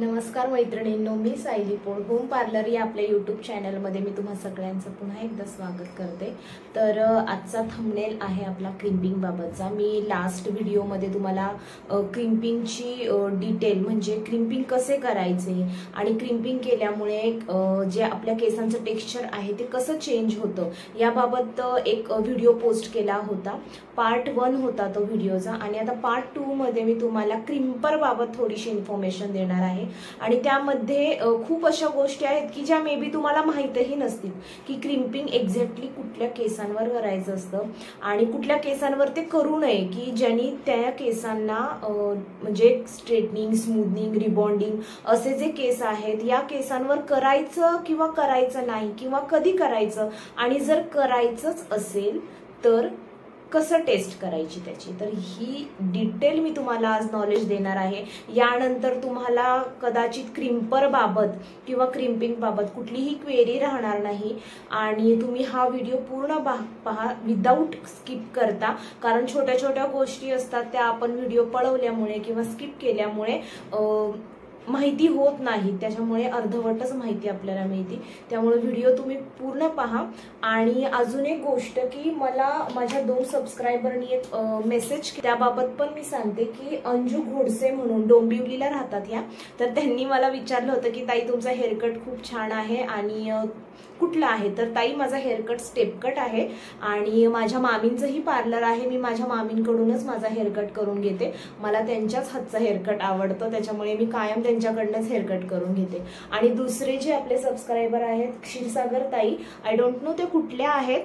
नमस्कार मैत्रिणींनो, मी सायली पोळ home parlour या आपल्या यूट्यूब चॅनलमध्ये मी तुम्हा सगळ्यांचं पुन्हा एकदा स्वागत करते। तर आजचा थंबनेल आहे आपला क्रिम्पिंग बाबतचा। मी लास्ट व्हिडिओमध्ये तुम्हाला क्रिम्पिंगची डिटेल म्हणजे क्रिम्पिंग कसे करायचे आणि क्रिम्पिंग केल्यामुळे जे आपल्या केसांचं टेक्स्चर आहे ते कसं चेंज होतं याबाबत एक व्हिडिओ पोस्ट केला होता। पार्ट 1 होता तो व्हिडिओचा आणि आता पार्ट 2 मध्ये मी तुम्हाला क्रिम्पर बाबत थोडीशी इन्फॉर्मेशन देणार आहे आणि त्यामध्ये खूप अशा गोष्टी आहेत की ज्या मे बी तुम्हाला माहितही नसतील की क्रिम्पिंग एक्झॅक्टली कुठल्या केसांवर करायचं असतं आणि कुठल्या केसांवर ते करू नये की ज्यांनी त्या केसांना म्हणजे स्ट्रेटनिंग, स्मूथनिंग, रिबॉन्डिंग असे जे केस आहेत या केसांवर करायचं किंवा करायचं नाही किंवा कधी करायचं आणि जर करायचंच असेल तर कसं टेस्ट करायची त्याची। तर ही डिटेल मी तुम्हाला आज नॉलेज देणार आहे। यानंतर तुम्हाला कदाचित क्रिम्पर बाबत किंवा क्रिम्पिंग बाबत कुठलीही क्वेरी राहणार नाही आणि तुम्ही हा व्हिडिओ पूर्ण पहा विदाउट स्किप करता, कारण छोट्या छोट्या गोष्टी असतात त्या आपण व्हिडिओ पळवल्यामुळे किंवा स्किप केल्यामुळे माहिती होत नाही, त्याच्यामुळे अर्धवटच माहिती आपल्याला मिळते। त्यामुळे व्हिडिओ तुम्ही पूर्ण पहा। आणि अजून एक गोष्ट की मला माझ्या 2 सबस्क्रायबरनी एक मेसेज त्याबाबत पण मी सांगते की अंजू घोडसे म्हणून डोंबिवलीला राहतात या, तर त्यांनी मला विचारलं होतं की ताई तुमचा हेअरकट खूप छान आहे आणि कुठला आहे। तर ताई माझा हेअरकट स्टेप कट आहे आणि माझ्या मामींचंही पार्लर आहे, मी माझ्या मामींकडूनच माझा हेअरकट करून घेते। मला त्यांच्याच हातचा हेअरकट आवडतो, त्याच्यामुळे मी कायम त्यांच्याकडनंच हेअरकट करून घेते। आणि दुसरे जे आपले सबस्क्रायबर आहेत क्षीरसागर ताई, आय डोंट नो ते कुठल्या आहेत,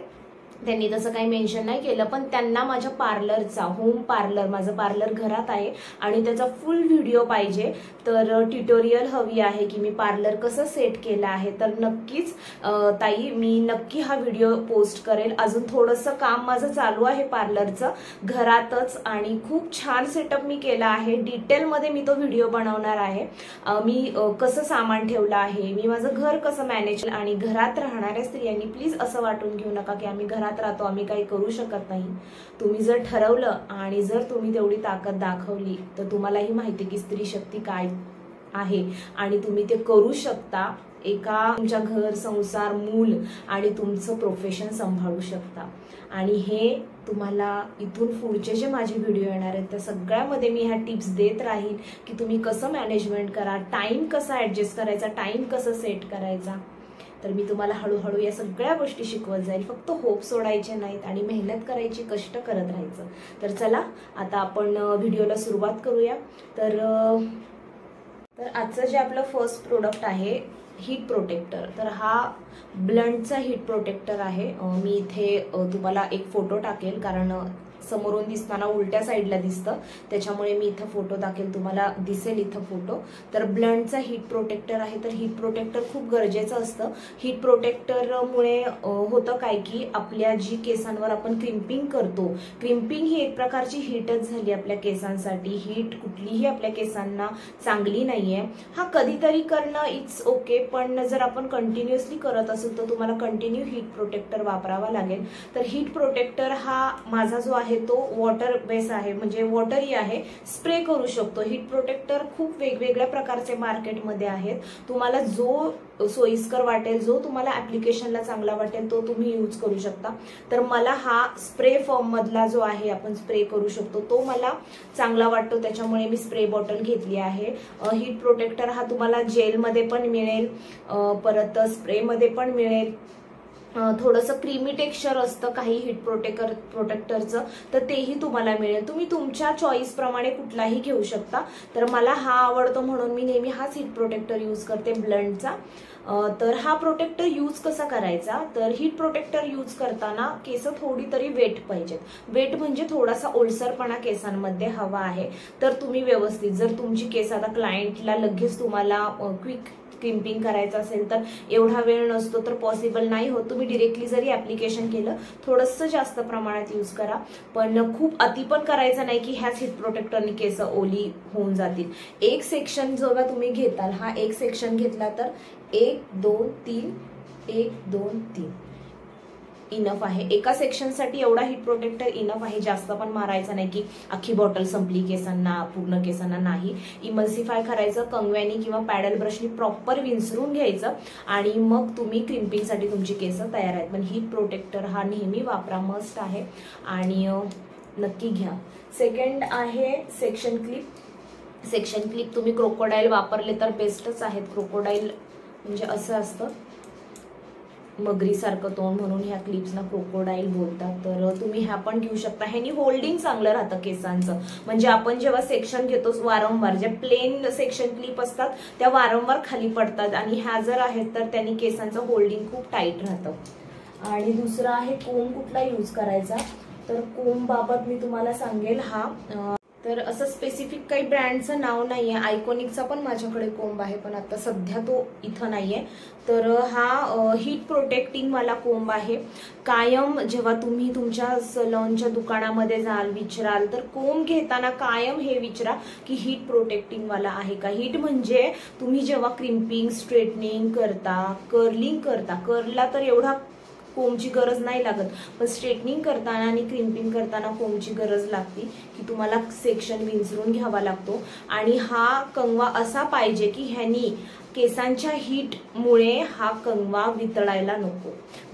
त्यांनी तसं काही मेन्शन नाही केलं, पण त्यांना माझ्या पार्लरचा होम पार्लर, माझं पार्लर घरात आहे आणि त्याचा फुल व्हिडिओ पाहिजे, तर ट्युटोरियल हवी आहे की मी पार्लर कसं सेट केलं आहे। तर नक्कीच ताई मी नक्की हा व्हिडिओ पोस्ट करेल। अजून थोडंसं काम माझं चालू आहे पार्लरचं घरातच आणि खूप छान सेटअप मी केला आहे। डिटेलमध्ये मी तो व्हिडिओ बनवणार आहे। मी कसं सामान ठेवलं आहे, मी माझं घर कसं मॅनेज, आणि घरात राहणाऱ्या स्त्रियांनी प्लीज असं वाटून घेऊ नका की आम्ही घरात राहतो, आम्ही काही करू शकत नाही। तुम्ही जर ठरवलं आणि जर तुम्ही तेवढी ताकद दाखवली तर तुम्हालाही माहिती की स्त्री शक्ती काय आहे आणि तुम्ही ते करू शकता। तुमच्या घर, संसार, मूल आणि तुमचं प्रोफेशन सांभाळू शकता। आणि हे तुम्हाला इथून पुढचे जे माझे व्हिडिओ येणार आहेत त्या सगळ्यामध्ये मी ह्या टिप्स देत राहील की तुम्ही कसं मॅनेजमेंट करा, टाइम कसा ऍडजस्ट करायचा, टाइम कसं सेट करायचा। तर मी तुम्हाला हळूहळू या सगळ्या गोष्टी शिकवत जाईल। फक्त होप सोडायचे नाहीत आणि मेहनत करायची, कष्ट करत राहायचं। तर चला आता आपण व्हिडिओला सुरुवात करूया। तर आजचं जे आपलं फर्स्ट प्रोडक्ट आहे हीट प्रोटेक्टर, तर हा ब्लंटचा हीट प्रोटेक्टर आहे। मी इथे तुम्हाला एक फोटो टाकेल, कारण समोरून दिसताना उलट्या साईडला दिसतं, त्याच्यामुळे मी इथं फोटो टाकेल, तुम्हाला दिसेल इथं फोटो। तर ब्लंटचा हीट प्रोटेक्टर आहे। तर हीट प्रोटेक्टर खूप गरजेचं असतं। हीट प्रोटेक्टरमुळे होतं काय की आपल्या जी केसांवर आपण क्रिम्पिंग करतो, क्रिम्पिंग ही एक प्रकारची हीटच झाली आपल्या केसांसाठी। हीट कुठलीही आपल्या केसांना चांगली नाहीये। हा कधीतरी करणं इट्स ओके, पण जर आपण कंटिन्युअसली करत असू तर तुम्हाला कंटिन्यू हीट प्रोटेक्टर वापरावा लागेल। तर हीट प्रोटेक्टर हा माझा जो आहे तो वॉटर बेस आहे, म्हणजे वॉटरी आहे, स्प्रे करू शकतो। हीट प्रोटेक्टर खूप वेगवेगळ्या प्रकारचे मार्केटमध्ये आहेत, तुम्हाला जो सोयीस्कर वाटेल, जो तुम्हाला ऍप्लिकेशनला चांगला वाटेल तो तुम्ही यूज करू शकता। तर मला हा स्प्रे फॉर्म मधला जो आहे आपण स्प्रे करू शकतो तो मला चांगला वाटतो, त्याच्यामुळे मी स्प्रे बॉटल घेतली आहे। हीट प्रोटेक्टर हा तुम्हाला जेलमध्ये पण मिळेल, परत स्प्रेमध्ये पण मिळेल। थोडंसं क्रीमी टेक्स्चर असतं काही हीट प्रोटेक्टरचं, तर तेही तुम्हाला मिळेल। तुम्ही तुमच्या चॉईस प्रमाणे कुठलाही घेऊ शकता। तर मला हा आवडतो म्हणून मी नेहमी हाच हीट प्रोटेक्टर यूज करते ब्लंटचा। तर हा प्रोटेक्टर यूज कसा करायचा, तर हीट प्रोटेक्टर यूज करताना केस थोडी तरी वेट पाहिजेत। वेट म्हणजे थोडासा ओलसरपणा केसांमध्ये हवा आहे। तर तुम्ही व्यवस्थित, जर तुमची केस आता क्लायंटला लगेच तुम्हाला क्विक क्रिम्पिंग करायचं असेल तर एवढा वेळ नसतो, तर पॉसिबल नाही होत। तुम्ही डिरेक्टली जरी ऍप्लिकेशन केलं थोडंसं जास्त प्रमाणात यूज करा, पण खूप अति पण करायचं नाही की ह्याच हीट प्रोटेक्टरने केस ओली होऊन जातील। एक सेक्शन जेव्हा तुम्ही घेताल, हा एक सेक्शन घेतला तर 1 2 3 1 2 3 इनफ आहे. एका सेक्शनसाठी एवढा हीट प्रोटेक्टर इनफ आहे. जास्त पण मारायचा नाही की अख्खी बॉटल संपली केसांना, पूर्ण केसांना नाही. इमल्सिफाय करायचं कंगव्यानी किंवा पॅडल ब्रशनी प्रॉपर विंचरून घ्यायचं आणि मग तुम्ही क्रिम्पिंगसाठी तुमची केस तयार आहेत. पण हीट प्रोटेक्टर हा नेहमी वापरा, मस्ट आहे आणि नक्की घ्या. सेकंड आहे सेक्शन क्लिप. सेक्शन क्लिप तुम्ही क्रोकोडाईल वापरले तर बेस्टच आहेत. क्रोकोडाईल म्हणजे असं असतं मगरीसारखं तोंड म्हणून ह्या क्लिप्सना क्रोकोडाईल बोलतात. तर तुम्ही ह्या पण घेऊ शकता. ह्यानी होल्डिंग चांगलं राहतं केसांचं. म्हणजे आपण जेव्हा सेक्शन घेतो वारंवार, ज्या प्लेन सेक्शन क्लिप असतात त्या वारंवार खाली पडतात आणि ह्या जर आहेत तर त्यांनी केसांचं होल्डिंग खूप टाईट राहतं. आणि दुसरं आहे कोंब कुठला यूज करायचा. तर कोंब बाबत मी तुम्हाला सांगेल. हा तर असं स्पेसिफिक काही ब्रँडचं नाव नाहीये. आयकॉनिकचा पण माझ्याकडे कोंब आहे पण आता सध्या तो इथं नाहीये. तर हा हीट प्रोटेक्टिंग वाला कोंब आहे. कायम जेव्हा तुम्ही तुमच्या सलॉनच्या दुकानामध्ये जाल विचाराल तर कोंब घेताना कायम हे विचारा की हीट प्रोटेक्टिंग वाला आहे का. हीट म्हणजे तुम्ही जेव्हा क्रिम्पिंग, स्ट्रेटनिंग करता, कर्लिंग करता, कर्लला तर एवढा कोंबची गरज नाही लागत, पण स्ट्रेटनिंग करताना आणि क्रिम्पिंग करताना कोंबची गरज लागते की तुम्हाला सेक्शन विंचरून घ्यावा लागतो. आणि हा कंगवा असा पाहिजे की ह्यानी केसांच्या हीटमुळे हा कंगवा वितळायला नको,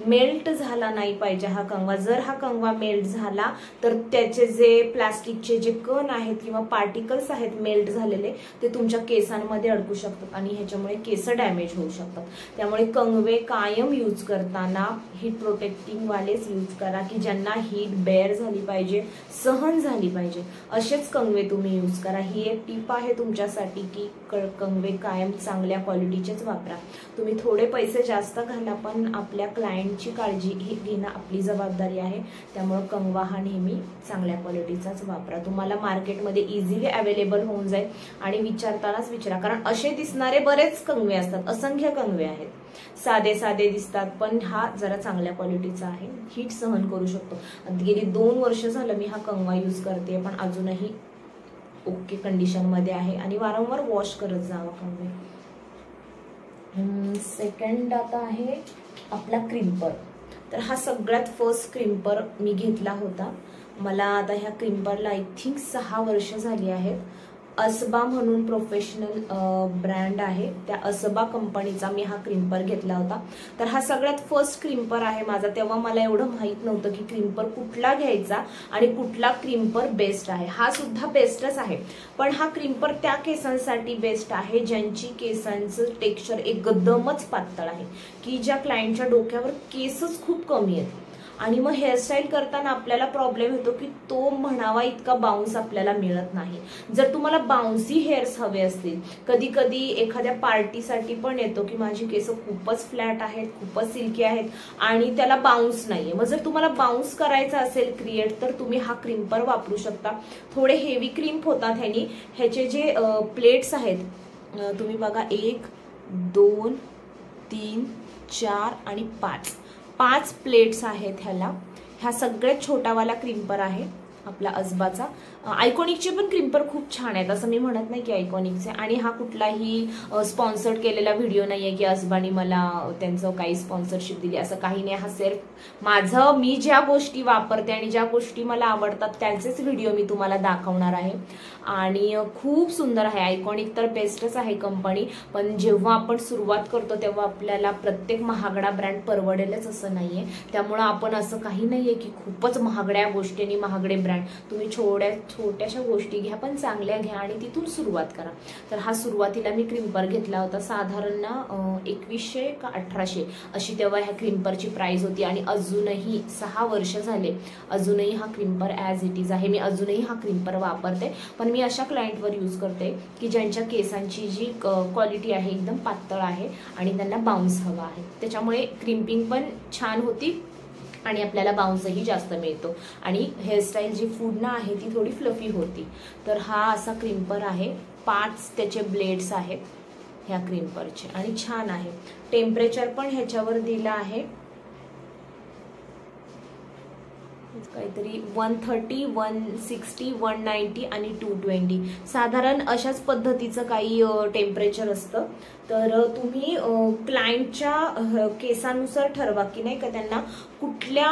मेल्ट झाला नाही पाहिजे हा कंगवा. जर हा कंगवा मेल्ट झाला तर त्याचे जे प्लास्टिकचे जे कण आहेत किंवा पार्टिकल्स आहेत मेल्ट झालेले ते तुमच्या केसांमध्ये अडकू शकतात आणि ह्याच्यामुळे केस डॅमेज होऊ शकतात. त्यामुळे कंगवे कायम यूज करताना हीट प्रोटेक्टिंग वालेच यूज करा की ज्यांना हीट बेअर झाली पाहिजे, सहन झाली पाहिजे, असेच कंगवे तुम्ही यूज करा. ही एक टिप आहे तुमच्यासाठी की कंगवे कायम चांगल्या क्वालिटीचेच वापरा. तुम्ही थोडे पैसे जास्त घाला पण आपल्या क्लायंटची काळजी ही घेणं आपली जबाबदारी आहे. त्यामुळे कंगवा हा नेहमी चांगल्या क्वालिटीचाच वापरा. तुम्हाला मार्केटमध्ये इझिली अवेलेबल होऊन जाईल आणि विचारतानाच विचारा, कारण असे दिसणारे बरेच कंगवे असतात, असंख्य कंगवे आहेत, साधे साधे दिसतात पण हा जरा चांगल्या क्वालिटीचा आहे, हीट सहन करू शकतो. गेली 2 वर्ष झालं मी हा कंगवा यूज करते पण अजूनही ओके कंडिशन मध्ये आहे आणि वारंवार वॉश करत जावा कंगवे. सेकंड आता आहे आपला क्रिम्पर. तर हा सगळ्यात फर्स्ट क्रिम्पर मी घेतला होता. मला आता ह्या क्रिम्परला आय थिंक 6 वर्ष झाली आहेत. असबा म्हणून प्रोफेशनल ब्रँड आहे, त्या असबा कंपनीचा मी हा क्रिम्पर घेतला होता. तर हा सगळ्यात फर्स्ट क्रिम्पर आहे माझा. तेव्हा मला एवढं माहित नव्हतं की क्रिम्पर कुठला घ्यायचा आणि कुठला क्रिम्पर बेस्ट आहे. हा सुद्धा बेस्टच आहे पण हा क्रिम्पर त्या केसांसाठी बेस्ट आहे ज्यांची केसांचं टेक्स्चर एकदमच पातळ आहे, की ज्या क्लायंटच्या डोक्यावर केसच खूप कमी आहेत आणि मग हेअरस्टाईल करताना आपल्याला प्रॉब्लेम येतो की तो म्हणावा इतका बाउन्स आपल्याला मिळत नाही. जर तुम्हाला बाउन्सी हेअर्स हवे असतील, कधी कधी एखाद्या पार्टीसाठी पण येतो की माझी केस खूपच फ्लॅट आहेत, खूपच सिल्की आहेत आणि त्याला बाउन्स नाहीये. मग जर तुम्हाला बाउन्स करायचा असेल क्रिएट तर तुम्ही हा क्रिम्पर वापरू शकता. थोडे हेवी क्रिम्प होतात ह्यानी. ह्याचे जे प्लेट्स आहेत तुम्ही बघा 1, 2, 3, 4 आणि 5 प्लेट्स आहेत ह्याला. ह्या सगळ्यात छोटावाला क्रिम्पर आहे आपला असबाचा. आयकॉनिकचे पण क्रिम्पर खूप छान आहेत, असं मी म्हणत नाही की आयकॉनिकचे. आणि हा कुठलाही स्पॉन्सर्ड केलेला व्हिडिओ नाहीये की असबानी मला त्यांचं काही स्पॉन्सरशिप दिली, असं काही नाही. हा सिर्फ माझं, मी ज्या गोष्टी वापरते आणि ज्या गोष्टी मला आवडतात त्यांचेच व्हिडिओ मी तुम्हाला दाखवणार आहे. आणि खूप सुंदर आहे. आयकॉनिक तर बेस्टच आहे कंपनी, पण जेव्हा आपण सुरुवात करतो तेव्हा आपल्याला प्रत्येक महागडा ब्रँड परवडेलच असं नाहीये. त्यामुळे आपण असं काही नाहीये की खूपच महागड्या गोष्टी आणि महागडे ब्रँड. तुम्ही छोट्याशा गोष्टी घ्या पण चांगल्या घ्या आणि तिथून सुरुवात करा. तर हा सुरुवातीला मी क्रिम्पर घेतला होता साधारण 2100 का 1800 अशी तेव्हा ह्या क्रिम्परची प्राइस होती आणि अजूनही 6 वर्ष झाले अजूनही हा क्रिम्पर ॲज इट इज आहे. मी अजूनही हा क्रिम्पर वापरते पण मी अशा क्लायंटवर यूज करते की ज्यांच्या केसांची जी क्वालिटी आहे एकदम पातळ आहे आणि त्यांना बाउन्स हवा आहे. त्याच्यामुळे क्रिम्पिंग पण छान होती आणि आपल्याला बाउन्सही जास्त मिळतो आणि हेअरस्टाईल जी पूर्ण आहे ती थोडी फ्लफी होती. तर हा असा क्रिम्पर आहे. 5 त्याचे ब्लेड्स आहेत ह्या क्रिम्परचे आणि छान आहे. टेम्परेचर पण ह्याच्यावर दिलं आहे काहीतरी 130, 160, 190 आणि 220 साधारण अशाच पद्धतीचं काही टेम्परेचर असतं. तर तुम्ही क्लायंटच्या केसानुसार ठरवा की नाही का त्यांना कुठल्या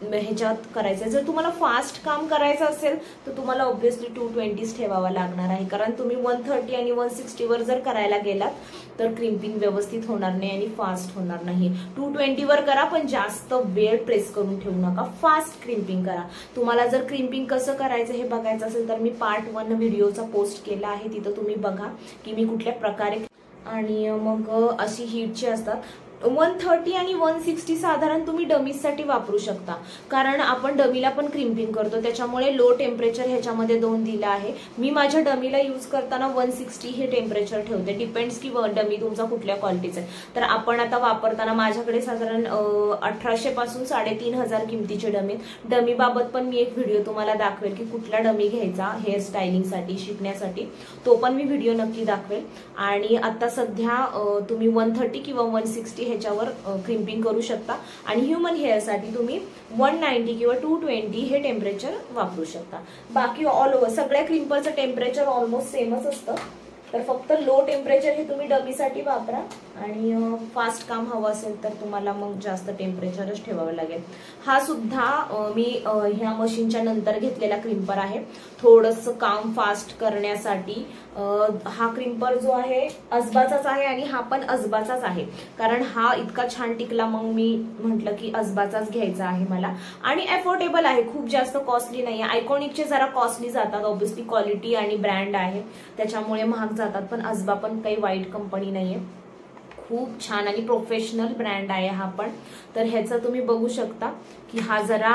ह्याच्यात करायचं. जर तुम्हाला फास्ट काम करायचं असेल तर तुम्हाला ऑब्व्हियसली 220 ठेवावा लागणार आहे, कारण तुम्ही 130 आणि 160 वर जर करायला गेलात तर क्रिम्पिंग व्यवस्थित होणार नाही आणि फास्ट होणार नाही. 220 वर करा, पण जास्त वेळ प्रेस करून ठेवू नका, फास्ट क्रिम्पिंग करा. तुम्हाला जर क्रिम्पिंग कसं करायचं हे बघायचं असेल तर मी पार्ट 1 व्हिडिओचा पोस्ट केला आहे, तिथं तुम्ही बघा की मी कुठल्या प्रकारे. आणि मग अशी हीटची असतात. 130 आणि 160 साधारण तुम्ही डमीजसाठी वापरू शकता, कारण आपण डमीला पण क्रिम्पिंग करतो, त्याच्यामुळे लो टेम्परेचर ह्याच्यामध्ये 2 दिला आहे. मी माझ्या डमीला यूज करताना 160 हे टेम्परेचर ठेवते, डिपेंड्स की डमी तुमचा कुठल्या क्वालिटीचा आहे. तर आपण आता वापरताना माझ्याकडे साधारण 1800 पासून 3500 किमतीचे डमी बाबत पण मी एक व्हिडिओ तुम्हाला दाखवेल की कुठला डमी घ्यायचा हेअर स्टायलिंगसाठी शिकण्यासाठी, तो पण मी व्हिडिओ नक्की दाखवेल. आणि आता सध्या तुम्ही 130 किंवा 160 ह्याच्यावर क्रिम्पिंग करू शकता. आणि ह्युमन हेअरसाठी तुम्ही 190 किंवा 220 हे टेम्परेचर वापरू शकता. बाकी ऑल ओव्हर सगळ्या क्रिम्परचं टेम्परेचर ऑलमोस्ट सेमच असतं, तर फक्त लो टेम्परेचर हे तुम्ही डमीसाठी वापरा. आणि फास्ट काम हवं असेल तर तुम्हाला मग जास्त टेम्परेचरच ठेवावं लागेल. हा सुद्धा मी ह्या मशीनच्या नंतर घेतलेला क्रिम्पर आहे, थोडंसं काम फास्ट करण्यासाठी. हा क्रिम्पर जो आहे अजबाचाच आहे आणि हा पण अजबाचाच आहे, कारण हा इतका छान टिकला मग मी म्हटलं की अजबाचाच घ्यायचा आहे मला. आणि अफोर्डेबल आहे, खूप जास्त कॉस्टली नाही आहे. आयकॉनिकचे जरा कॉस्टली जातात, ऑब्व्हियसली क्वालिटी आणि ब्रँड आहे त्याच्यामुळे महाग जातात, पण अजबा पण काही वाईट कंपनी नाहीये, खूप छान आणि प्रोफेशनल ब्रँड आहे हा पण. तर ह्याचं तुम्ही बघू शकता की हा जरा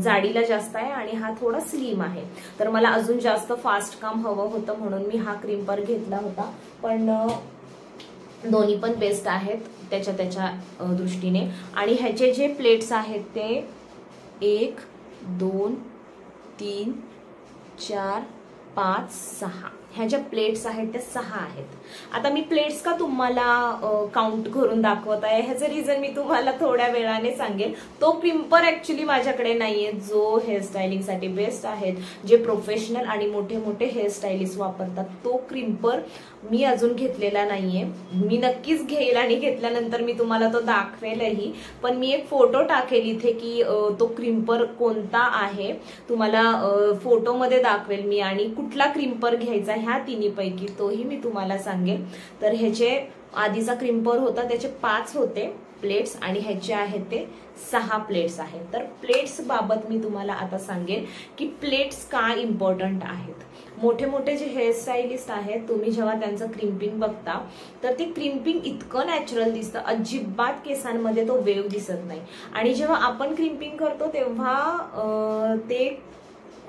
जाडीला जास्त आहे आणि हा थोडा स्लिम आहे. तर मला अजून जास्त फास्ट काम हवं होतं म्हणून मी हा क्रिम्पर घेतला होता, पण दोन्ही पण बेस्ट आहेत त्याच्या दृष्टीने. आणि ह्याचे जे प्लेट्स आहेत ते 1 2 3 4 5 6 ह्या ज्या प्लेट्स आहेत त्या 6 आहेत. आता मी प्लेट्स का तुम्हाला काउंट करून दाखवत आहे ह्याचं रिझन मी तुम्हाला थोड्या वेळाने सांगेल. तो क्रिम्पर ऍक्च्युली माझ्याकडे नाहीये जो हेअरस्टायलिंगसाठी बेस्ट आहेत, जे प्रोफेशनल आणि मोठे मोठे हेअरस्टायलिस्ट वापरतात. तो क्रिम्पर मी अजून घेतलेला नाहीये, मी नक्कीच घेईल आणि घेतल्यानंतर मी तुम्हाला तो दाखवेलही. पण मी एक फोटो टाकेल इथे की तो क्रिम्पर कोणता आहे, तुम्हाला फोटोमध्ये दाखवेल मी. आणि कुठला क्रिम्पर घ्यायचा ह्या तिन्हीपैकी तोही मी तुम्हाला सांगेल. तर ह्याचे आधीचा क्रिम्पर होता त्याचे 5 होते प्लेट्स आणि ह्याचे आहेत ते 6 प्लेट्स आहेत. तर प्लेट्स बाबत मी तुम्हाला आता सांगेल की प्लेट्स का इम्पॉर्टंट आहेत. मोठे मोठे जे हेअरस्टायलिस्ट आहेत तुम्ही जेव्हा त्यांचं क्रिम्पिंग बघता तर ते क्रिम्पिंग इतकं नॅचरल दिसतं, अजिबात केसांमध्ये तो वेव दिसत नाही. आणि जेव्हा आपण क्रिम्पिंग करतो तेव्हा ते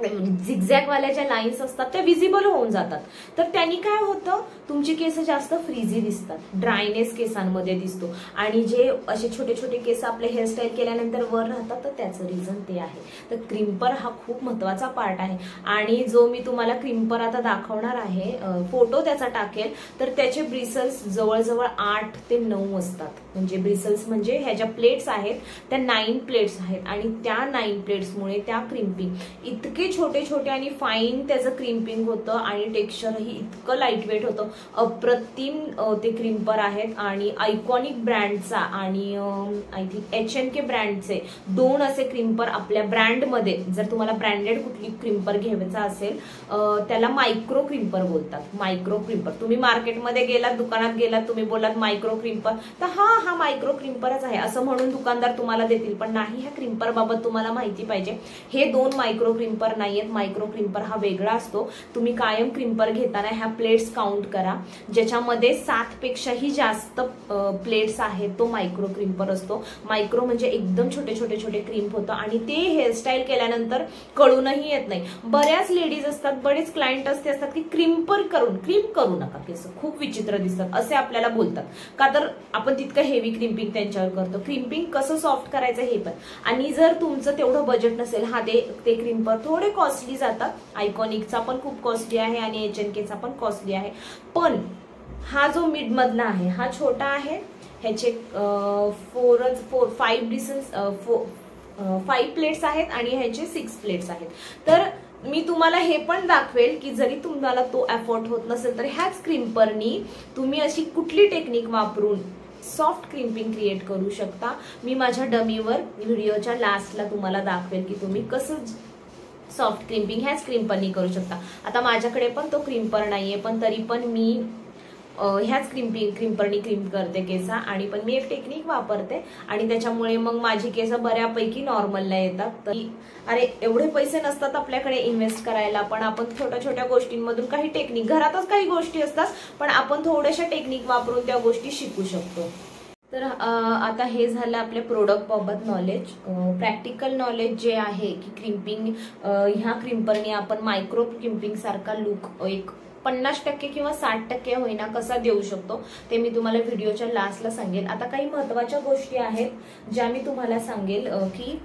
झिगझॅग वाल्या ज्या लाईन्स असतात त्या विजिबल होऊन जातात. तर त्यांनी काय होतं, तुमची केस जास्त फ्रीझी दिसतात, ड्रायनेस केसांमध्ये दिसतो. आणि जे असे छोटे छोटे केस आपले हेअरस्टाईल केल्यानंतर वर राहतात तर त्याचं रिझन ते आहे. तर क्रिम्पर हा खूप महत्वाचा पार्ट आहे. आणि जो मी तुम्हाला क्रिम्पर आता दाखवणार आहे, फोटो त्याचा टाकेल, तर त्याचे ब्रिसल्स जवळजवळ 8 ते 9 असतात. म्हणजे ब्रिसल्स म्हणजे ह्या ज्या प्लेट्स आहेत त्या 9 प्लेट्स आहेत. आणि त्या 9 प्लेट्समुळे त्या क्रिम्पिंग इतके छोटे छोटे आणि फाईन त्याचं क्रिम्पिंग होतं आणि टेक्स्चरही इतकं लाईटवेट होतं, अप्रतिम ते क्रिम्पर आहेत. आणि आयकॉनिक ब्रँडचा आणि आय थिंक H&K ब्रँडचे 2 असे क्रिम्पर आपल्या ब्रँडमध्ये, जर तुम्हाला ब्रँडेड कुठली क्रिम्पर घ्यायचा असेल त्याला मायक्रो क्रिम्पर बोलतात. मायक्रो क्रिम्पर तुम्ही मार्केटमध्ये गेलात, दुकानात गेलात, तुम्ही बोलात मायक्रो क्रिम्पर तर हा मायक्रो क्रिम्परच आहे असं म्हणून दुकानदार तुम्हाला देतील, पण नाही, ह्या क्रिम्पर बाबत तुम्हाला माहिती पाहिजे. हे 2 मायक्रो क्रिम्पर नाहीयेत. मायक्रो क्रिम्पर हा वेगळा असतो. तुम्ही कायम क्रिम्पर घेताना ह्या प्लेट्स काउंट करा, ज्याच्यामध्ये 7 पेक्षाही जास्त प्लेट्स आहेत तो मायक्रो क्रिम्पर असतो. मायक्रो म्हणजे एकदम छोटे छोटे छोटे क्रिम्प होतं आणि ते हेअरस्टाईल केल्यानंतर कळूनही येत नाही. बऱ्याच लेडीज असतात, बरेच क्लायंट असे असतात की क्रिम्प करू नका, केस खूप विचित्र दिसतात असे आपल्याला बोलतात. का तर आपण तितकं हेवी क्रिम्पिंग त्यांच्यावर करतो. क्रिम्पिंग कसं सॉफ्ट करायचं हे पण. आणि जर तुमचं तेवढं बजेट नसेल, हा ते क्रिम्पर थोडे कॉस्टली जातात. आयकॉनिकचा पण खूप कॉस्टली आहे आणि H&Kचा पण कॉस्टली आहे. पण हा जो मिड मधला आहे हा छोटा आहे. ह्याचे 5 ब्रिसल्स 5 प्लेट्स आहेत आणि ह्याचे 6 प्लेट्स आहेत. तर मी तुम्हाला हे पण दाखवेल की जरी तुम्हाला तो अफोर्ड होत नसेल तर ह्याच क्रिम्परनी तुम्ही अशी कुठली टेक्निक वापरून सॉफ्ट क्रिम्पिंग क्रिएट करू शकता. मी माझ्या डमीवर व्हिडिओच्या लास्टला तुम्हाला दाखवेल की तुम्ही कसं सॉफ्ट क्रिम्पिंग ह्याच क्रिम्परनी करू शकता. आता माझ्याकडे पण तो क्रिम्पर नाहीये, पण तरी पण मी ह्याच क्रिम्परनी क्रीम करते केस आणि पण मी एक टेक्निक वापरते आणि त्याच्यामुळे मग माझी केस बऱ्यापैकी नॉर्मलला येतात. तर अरे एवढे पैसे नसतात आपल्याकडे इन्व्हेस्ट करायला, पण आपण छोट्या छोट्या गोष्टींमधून काही टेक्निक, घरातच काही गोष्टी असतात पण आपण थोड्याशा टेक्निक वापरून त्या गोष्टी शिकू शकतो. तर आता हे झालं आपल्या प्रोडक्ट बाबत नॉलेज. प्रॅक्टिकल नॉलेज जे आहे की क्रिम्पिंग ह्या क्रिम्परनी आपण मायक्रो क्रिम्पिंग सारखा लुक एक 50% किंवा 60% होईना कसा देऊ शकतो ते मी तुम्हाला व्हिडिओच्या लास्टला सांगेल. आता काही महत्त्वाच्या गोष्टी आहेत ज्या मी तुम्हाला सांगेल की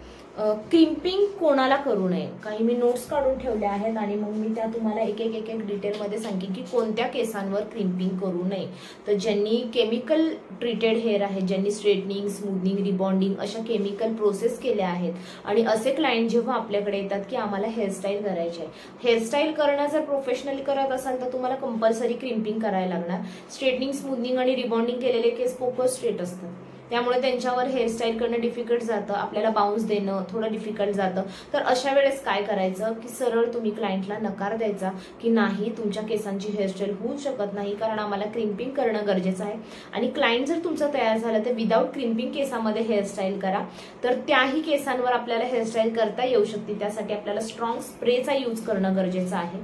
क्रिम्पिंग कोणाला करू नये. काही मी नोट्स काढून ठेवल्या आहेत आणि मग मी त्या तुम्हाला एक एक डिटेलमध्ये सांगेन की कोणत्या केसांवर क्रिम्पिंग करू नये. तर ज्यांनी केमिकल ट्रीटेड हेअर आहे, ज्यांनी स्ट्रेटनिंग, स्मूथनिंग, रिबॉन्डिंग अशा केमिकल प्रोसेस केल्या आहेत आणि असे क्लायंट जेव्हा आपल्याकडे येतात की आम्हाला हेअरस्टाईल करायची आहे, हेअरस्टाईल करणं जर प्रोफेशनली करत असाल तर तुम्हाला कंपल्सरी क्रिम्पिंग करायला लागणार. स्ट्रेटनिंग, स्मूथनिंग आणि रिबॉन्डिंग केलेले केस पोकळ स्ट्रेट असतात, त्यामुळे त्यांच्यावर हेअरस्टाईल करणं डिफिकल्ट जातं, आपल्याला बाउन्स देणं थोडं डिफिकल्ट जातं. तर अशा वेळेस काय करायचं की सरळ तुम्ही क्लायंटला नकार द्यायचा की नाही, तुमच्या केसांची हेअरस्टाईल होऊ शकत नाही कारण आम्हाला क्रिम्पिंग करणं गरजेचं आहे. आणि क्लायंट जर तुमचं तयार झालं तर विदाऊट क्रिम्पिंग केसामध्ये हेअरस्टाईल करा, तर त्याही केसांवर आपल्याला हेअरस्टाईल करता येऊ शकते. त्यासाठी आपल्याला स्ट्रॉंग स्प्रेचा यूज करणं गरजेचं आहे.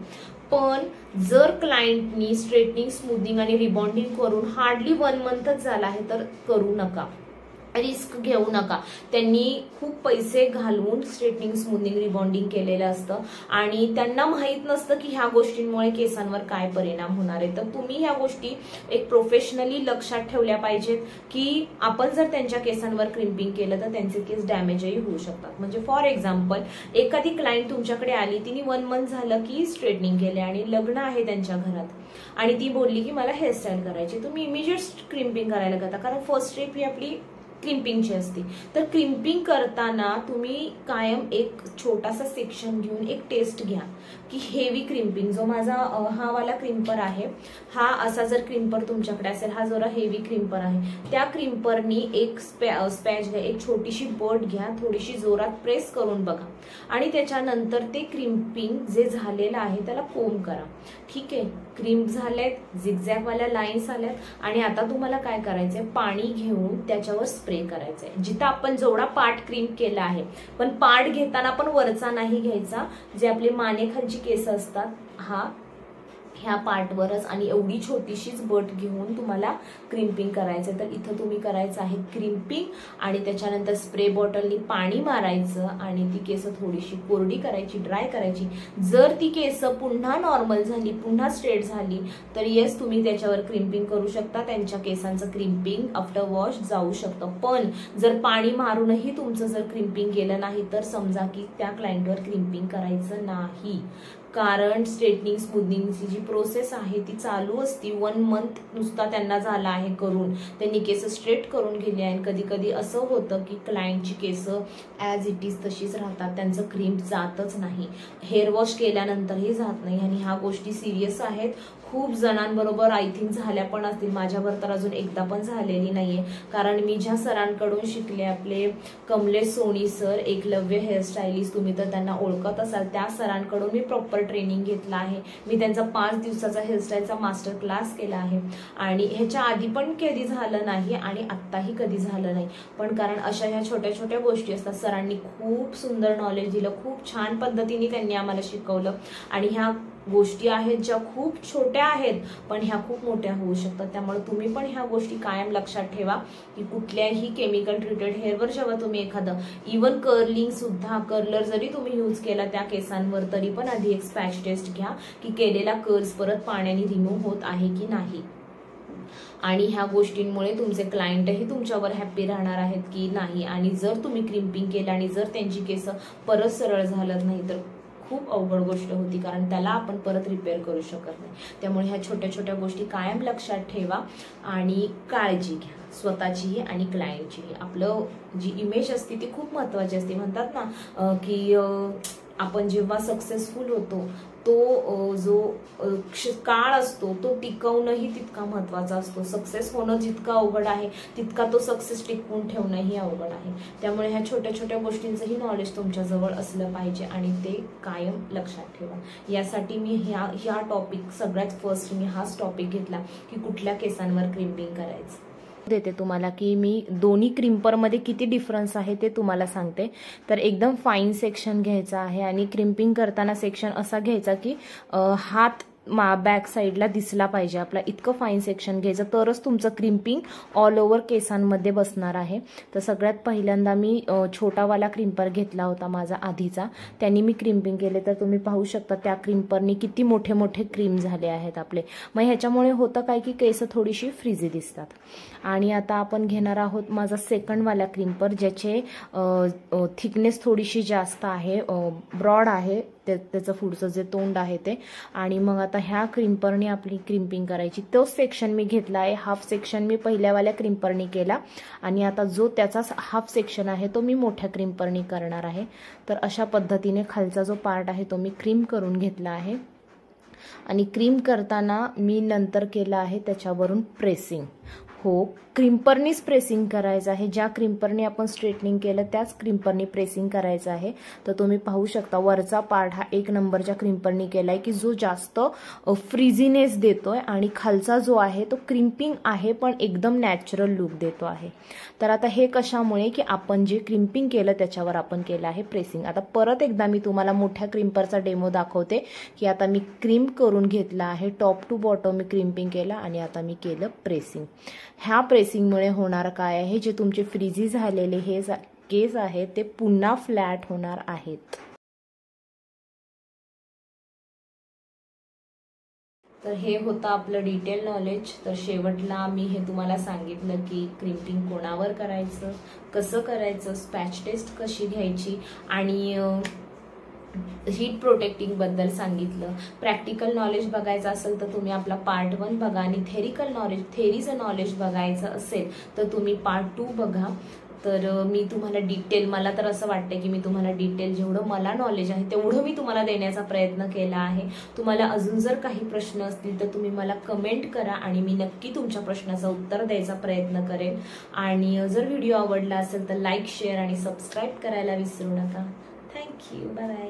पण जर क्लायंटनी स्ट्रेटनिंग, स्मूथनिंग आणि रिबॉन्डिंग करून हार्डली 1 मंथच झाला आहे तर करू नका, रिस्क घेऊ नका. त्यांनी खूप पैसे घालून स्ट्रेटनिंग, स्मूथनिंग, रिबॉन्डिंग केलेलं असतं आणि त्यांना माहित नसतं की ह्या गोष्टींमुळे केसांवर काय परिणाम होणार आहे. तर तुम्ही ह्या गोष्टी एक प्रोफेशनली लक्षात ठेवल्या पाहिजेत की आपण जर त्यांच्या केसांवर क्रिम्पिंग केलं तर त्यांचे केस डॅमेजही होऊ शकतात. म्हणजे फॉर एक्झाम्पल एखादी क्लायंट तुमच्याकडे आली, तिने 1 मंथ झालं की स्ट्रेटनिंग केले आणि लग्न आहे त्यांच्या घरात आणि ती बोलली की मला हेअरस्टाईल करायची, तुम्ही इमिजिएट क्रिम्पिंग करायला जाता कारण फर्स्ट स्टेप ही आपली क्रिम्पिंगची असते. तर क्रिम्पिंग करताना तुम्ही कायम एक छोटासा सेक्शन घेऊन एक टेस्ट घ्या की हेवी क्रिम्पिंग, जो माझा हा वाला क्रिम्पर आहे, हा असा जर क्रिम्पर तुमच्याकडे असेल, हा जरा हेवी क्रिम्पर आहे, त्या क्रिम्परनी एक स्पॅच घ्या, एक छोटीशी बोट घ्या, थोडीशी जोरात प्रेस करून बघा आणि त्याच्यानंतर ते क्रिम्पिंग जे झालेलं आहे त्याला कोम करा. ठीक आहे, क्रिम्प झालेत, झिगझॅगवाल्या लाईन्स आल्यात आणि आता तुम्हाला काय करायचंय, पाणी घेऊन त्याच्यावर स्प्रे करायचंय. जिथं आपण जेवढा पार्ट क्रिम्प केला आहे, पण पार्ट घेताना पण वरचा नाही घ्यायचा, जे आपले मानेखालची केस असतात ह्या पार्टवरच, आणि एवढी छोटीशीच बट घेऊन तुम्हाला क्रिम्पिंग करायचं. तर इथं तुम्ही करायचं आहे क्रिम्पिंग आणि त्याच्यानंतर स्प्रे बॉटलनी पाणी मारायचं आणि ती केस थोडीशी कोरडी करायची, ड्राय करायची. जर ती केस पुन्हा नॉर्मल झाली, पुन्हा स्ट्रेट झाली तर येस तुम्ही त्याच्यावर क्रिम्पिंग करू शकता, त्यांच्या केसांचं क्रिम्पिंग आफ्टर वॉश जाऊ शकतं. पण जर पाणी मारूनही तुमचं जर क्रिम्पिंग गेलं नाही तर समजा की त्या क्लायंटवर क्रिम्पिंग करायचं नाही, कारण स्ट्रेटनिंग, स्मूथनिंगची जी प्रोसेस आहे ती चालू असती. 1 मंथ नुसता त्यांना झाला आहे करून, त्यांनी केस स्ट्रेट करून गेली आहे. कधी कधी असं होतं की क्लायंटची केस ॲज इट इज तशीच राहतात, त्यांचं क्रिम्प जातच नाही, हेअर वॉश केल्यानंतरही जात नाही. आणि ह्या गोष्टी सिरियस आहेत. खूप जणांबरोबर आय थिंक झाल्या पण असतील, माझ्यावर तर अजून एकदा पण झालेली नाहीये. कारण मी ज्या सरांकडून शिकले, आपले कमलेश सोनी सर, एकलव्य हेअरस्टायलिस्ट, तुम्ही तर त्यांना ओळखत असाल, त्या सरांकडून मी प्रॉपर ट्रेनिंग घेतला आहे. मी त्यांचा 5 दिवसाचा हेअरस्टाईलचा मास्टर क्लास केला आहे आणि ह्याच्या आधी पण कधी झालं नाही आणि आत्ताही कधी झालं नाही. पण कारण अशा ह्या छोट्या छोट्या गोष्टी असतात. सरांनी खूप सुंदर नॉलेज दिलं, खूप छान पद्धतीने त्यांनी आम्हाला शिकवलं आणि ह्या गोष्टी आहेत ज्या खूप छोट्या आहेत पण ह्या खूप मोठ्या होऊ शकतात. त्यामुळे तुम्ही पण ह्या गोष्टी कायम लक्षात ठेवा की कुठल्याही केमिकल ट्रीटेड हेअरवर जेव्हा तुम्ही एखादं इवन कर्लिंग सुद्धा, कर्लर जरी तुम्ही यूज केला त्या केसांवर, तरी पण आधी एक स्पॅच टेस्ट घ्या की केलेला कर्ल्स परत पाण्याने रिमूव्ह होत आहे की नाही. आणि ह्या गोष्टींमुळे तुमचे क्लायंटही तुमच्यावर हॅप्पी राहणार आहेत की नाही. आणि जर तुम्ही क्रिम्पिंग केलं आणि जर त्यांची केस परत सरळ झालं नाही तर खूप अवघड गोष्ट होती, कारण त्याला आपण परत रिपेअर करू शकत नाही. त्यामुळे ह्या छोट्या छोट्या गोष्टी कायम लक्षात ठेवा आणि काळजी घ्या स्वतःचीही आणि क्लायंटचीही. आपलं जी इमेज असते ती खूप महत्त्वाची असते. म्हणतात ना की आपण जेव्हा सक्सेसफुल होतो तो जो काळ असतो तो टिकवणंही तितका महत्त्वाचा असतो. सक्सेस होणं जितकं अवघड आहे तितका तो सक्सेस टिकवून ठेवणंही अवघड आहे. त्यामुळे ह्या छोट्या छोट्या गोष्टींचंही नॉलेज तुमच्याजवळ असलं पाहिजे आणि ते कायम लक्षात ठेवा. यासाठी मी ह्या टॉपिक सगळ्यात फर्स्ट मी हाच टॉपिक घेतला की कुठल्या केसांवर क्रिम्पिंग करायचं. देते तुम्हाला की मी दोन्ही क्रिम्परमध्ये किती डिफरन्स आहे ते तुम्हाला सांगते. तर एकदम फाईन सेक्शन घ्यायचा आहे आणि क्रिम्पिंग करताना सेक्शन असा घ्यायचा की हात बॅक साईडला दिसला पाहिजे आपला, इतकं फाईन सेक्शन घ्यायचं, तरच तुमचं क्रिम्पिंग ऑल ओव्हर केसांमध्ये बसणार आहे. तर सगळ्यात पहिल्यांदा मी छोटावाला क्रिम्पर घेतला होता माझा आधीचा, त्यांनी मी क्रिम्पिंग केले. तर तुम्ही पाहू शकता त्या क्रिम्परनी किती मोठे मोठे क्रीम झाले आहेत आपले. मग ह्याच्यामुळे होतं काय की केस थोडीशी फ्रीजी दिसतात. आणि आता आपण घेणार आहोत माझा सेकंडवाला क्रिम्पर, ज्याचे थिकनेस थोडीशी जास्त आहे, ब्रॉड आहे त्याचं पुढचं जे तोंड आहे ते. आणि मग आता ह्या क्रिम्परने आपली क्रिम्पिंग करायची. तोच सेक्शन मी घेतला आहे, हाफ सेक्शन मी पहिल्यावाल्या क्रिम्परने केला आणि आता जो त्याचाच हाफ सेक्शन आहे तो मी मोठ्या क्रिम्परने करणार आहे. तर अशा पद्धतीने खालचा जो पार्ट आहे तो मी क्रीम करून घेतला आहे. आणि क्रीम करताना मी नंतर केलं आहे त्याच्यावरून प्रेसिंग. हो, क्रिम्परनीच प्रेसिंग करायचं आहे. ज्या क्रिम्परने आपण स्ट्रेटनिंग केलं त्याच क्रिम्परनी प्रेसिंग करायचं आहे. तर तुम्ही पाहू शकता वरचा पार्ट हा 1 नंबरच्या क्रिम्परनी केलाय की जो जास्त फ्रीझीनेस देतोय आणि खालचा जो आहे तो क्रिम्पिंग आहे पण एकदम नॅचरल लुक देतो आहे. तर आता हे कशामुळे की आपण जे क्रिम्पिंग केलं त्याच्यावर आपण केलं आहे प्रेसिंग. आता परत एकदा मी तुम्हाला मोठ्या क्रिम्परचा डेमो दाखवते की आता मी क्रीम करून घेतला आहे, टॉप टू बॉटम मी क्रिम्पिंग केलं आणि आता मी केलं प्रेसिंग. ह्या प्रेसिंगमुळे होणार काय आहे, जे तुमचे फ्रीझी झालेले हे केस आहेत ते पुन्हा फ्लॅट होणार आहेत. तर हे होतं आपलं डिटेल नॉलेज. तर शेवटला मी हे तुम्हाला सांगितलं की क्रिम्पिंग कोणावर करायचं, कसं करायचं, स्पॅच टेस्ट कशी घ्यायची आणि हीट प्रोटेक्टिंग बद्दल सांगितलं. प्रॅक्टिकल नॉलेज बघायचं असेल तर तुम्ही आपला पार्ट 1 बघा आणि थेरीचं नॉलेज बघायचं असेल तर तुम्ही पार्ट 2 बघा. तर मी तुम्हाला डिटेल, मला तर असं वाटतं की मी तुम्हाला डिटेल जेवढं मला नॉलेज आहे तेवढं मी तुम्हाला देण्याचा प्रयत्न केला आहे. तुम्हाला अजून जर काही प्रश्न असतील तर तुम्ही मला कमेंट करा आणि मी नक्की तुमच्या प्रश्नाचं उत्तर द्यायचा प्रयत्न करेन. आणि जर व्हिडिओ आवडला असेल तर लाईक, शेअर आणि सबस्क्राईब करायला विसरू नका. थँक्यू. Bye bye.